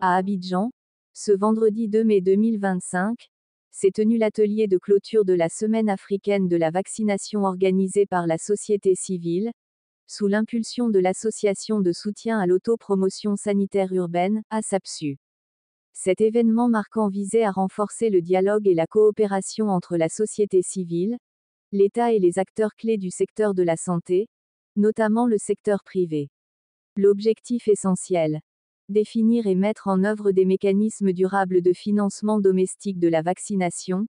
À Abidjan, ce vendredi 2 mai 2025, s'est tenu l'atelier de clôture de la Semaine africaine de la vaccination organisée par la société civile, sous l'impulsion de l'Association de soutien à l'autopromotion sanitaire urbaine, ASAPSU. Cet événement marquant visait à renforcer le dialogue et la coopération entre la société civile, l'État et les acteurs clés du secteur de la santé, notamment le secteur privé. L'objectif essentiel: définir et mettre en œuvre des mécanismes durables de financement domestique de la vaccination,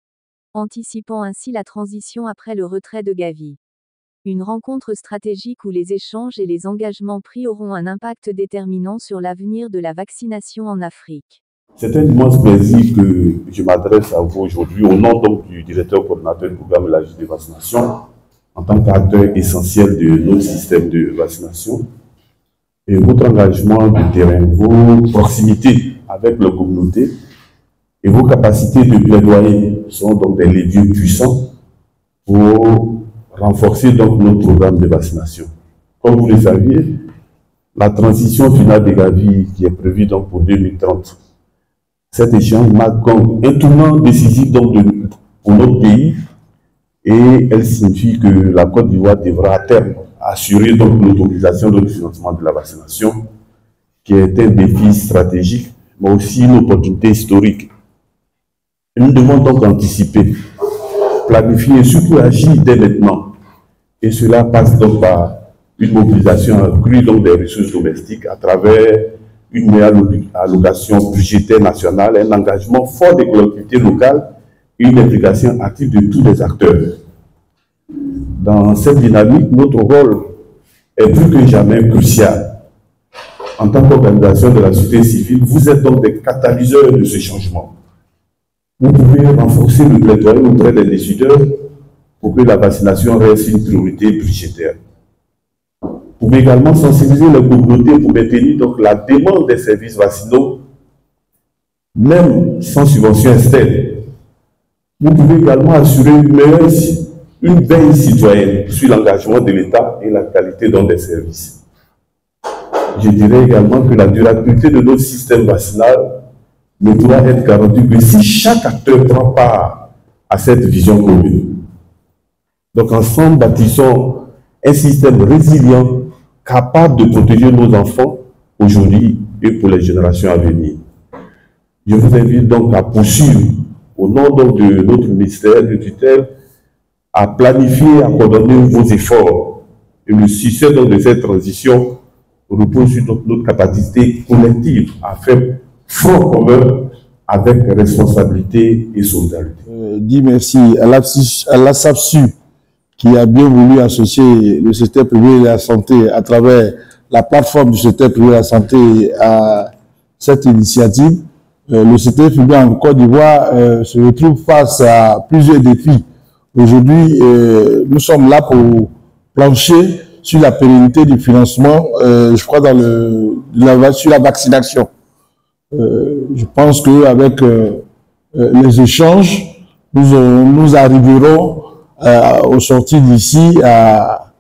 anticipant ainsi la transition après le retrait de Gavi. Une rencontre stratégique où les échanges et les engagements pris auront un impact déterminant sur l'avenir de la vaccination en Afrique. C'est un immense plaisir que je m'adresse à vous aujourd'hui au nom donc du directeur coordinateur du programme de la de vaccination, en tant qu'acteur essentiel de notre système de vaccination. Et votre engagement de terrain, vos proximités avec la communauté et vos capacités de plaidoyer sont donc des leviers puissants pour renforcer donc notre programme de vaccination. Comme vous le saviez, la transition finale de Gavi qui est prévue donc pour 2030, cet échange marque comme un tournant décisif donc pour notre pays et elle signifie que la Côte d'Ivoire devra à terme assurer donc l'autorisation de financement de la vaccination, qui est un défi stratégique, mais aussi une opportunité historique. Et nous devons donc anticiper, planifier et surtout agir dès maintenant. Et cela passe donc par une mobilisation accrue donc des ressources domestiques à travers une meilleure allocation budgétaire nationale, un engagement fort des collectivités locales et une implication active de tous les acteurs. Dans cette dynamique, notre rôle est plus que jamais crucial. En tant qu'organisation de la société civile, vous êtes donc des catalyseurs de ce changement. Vous pouvez renforcer le plaidoyer auprès des décideurs pour que la vaccination reste une priorité budgétaire. Vous pouvez également sensibiliser les communautés pour maintenir donc la demande des services vaccinaux, même sans subvention externe. Vous pouvez également assurer une veille citoyenne sur l'engagement de l'État et la qualité des services. Je dirais également que la durabilité de notre système vaccinal ne pourra être garantie que si chaque acteur prend part à cette vision commune. Donc ensemble, bâtissons un système résilient, capable de protéger nos enfants aujourd'hui et pour les générations à venir. Je vous invite donc à poursuivre, au nom donc de notre ministère de tutelle, à planifier, à coordonner vos efforts. Et le succès donc de cette transition repose sur notre capacité collective à faire front commun avec responsabilité et solidarité. Dis merci à l'ASAPSU qui a bien voulu associer le secteur privé de la santé à travers la plateforme du secteur privé de la santé à cette initiative. Le secteur privé en Côte d'Ivoire se retrouve face à plusieurs défis. Aujourd'hui, nous sommes là pour plancher sur la pérennité du financement, je crois, sur la vaccination. Je pense qu'avec les échanges, nous arriverons au sortir d'ici à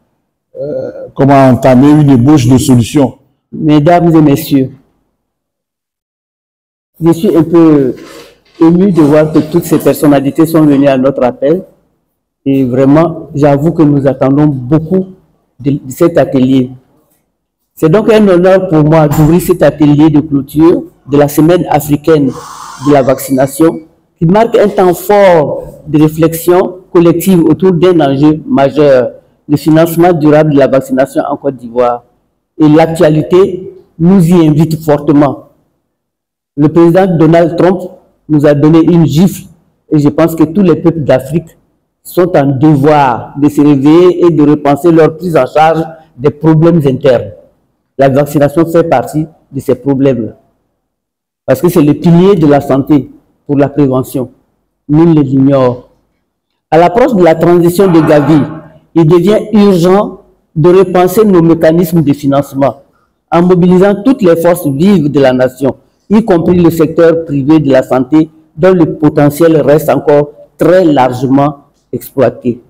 comment entamer une ébauche de solutions. Mesdames et messieurs, je suis un peu ému de voir que toutes ces personnalités sont venues à notre appel. Et vraiment, j'avoue que nous attendons beaucoup de cet atelier. C'est donc un honneur pour moi d'ouvrir cet atelier de clôture de la Semaine africaine de la vaccination, qui marque un temps fort de réflexion collective autour d'un enjeu majeur, le financement durable de la vaccination en Côte d'Ivoire. Et l'actualité nous y invite fortement. Le président Donald Trump nous a donné une gifle et je pense que tous les peuples d'Afrique sont en devoir de se réveiller et de repenser leur prise en charge des problèmes internes. La vaccination fait partie de ces problèmes-là. Parce que c'est le pilier de la santé pour la prévention. Nul ne l'ignore. À l'approche de la transition de Gavi, il devient urgent de repenser nos mécanismes de financement en mobilisant toutes les forces vives de la nation, y compris le secteur privé de la santé, dont le potentiel reste encore très largement exploité.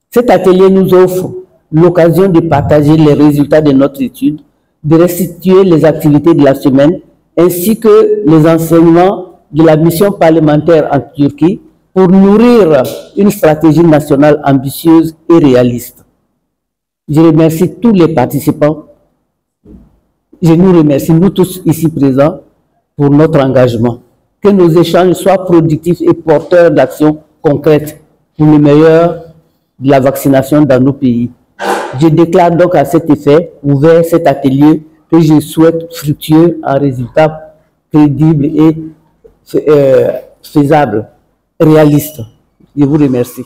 Cet atelier nous offre l'occasion de partager les résultats de notre étude, de restituer les activités de la semaine ainsi que les enseignements de la mission parlementaire en Turquie pour nourrir une stratégie nationale ambitieuse et réaliste. Je remercie tous les participants. Je nous remercie, nous tous ici présents, pour notre engagement. Que nos échanges soient productifs et porteurs d'actions concrètes pour le meilleur de la vaccination dans nos pays. Je déclare donc à cet effet ouvert cet atelier que je souhaite fructueux en résultats crédibles et faisables, réalistes. Je vous remercie.